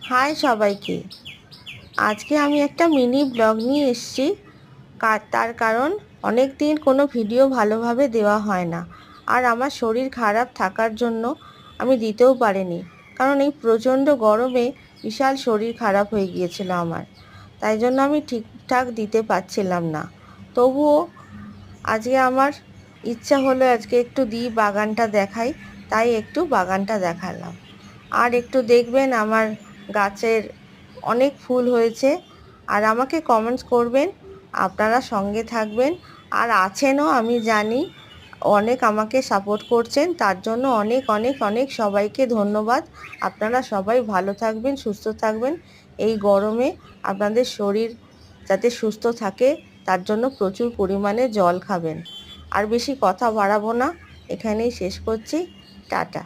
High সবাইকে। আজকে আমি একটা মিনি ব্লগ নিয়ে এসেছি। তার কারণ অনেক দিন কোনো ভিডিও ভালোভাবে দেওয়া হয় না, আর আমার শরীর খারাপ থাকার জন্য আমি দিতেও পারিনি। কারণ এই প্রচণ্ড গরমে বিশাল শরীর খারাপ হয়ে গিয়েছিল আমার, তাই জন্য আমি ঠিকঠাক দিতে পারছিলাম না। তবুও আজকে আমার ইচ্ছা হলো আজকে একটু দিই, বাগানটা দেখাই, তাই একটু বাগানটা দেখালাম। আর একটু দেখবেন আমার গাছের অনেক ফুল হয়েছে। আর আমাকে কমেন্টস করবেন, আপনারা সঙ্গে থাকবেন। আর আছেনও আমি জানি, অনেক আমাকে সাপোর্ট করছেন, তার জন্য অনেক অনেক অনেক সবাইকে ধন্যবাদ। আপনারা সবাই ভালো থাকবেন, সুস্থ থাকবেন। এই গরমে আপনাদের শরীর যাতে সুস্থ থাকে তার জন্য প্রচুর পরিমাণে জল খাবেন। আর বেশি কথা বাড়াবো না, এখানেই শেষ করছি। টাটা।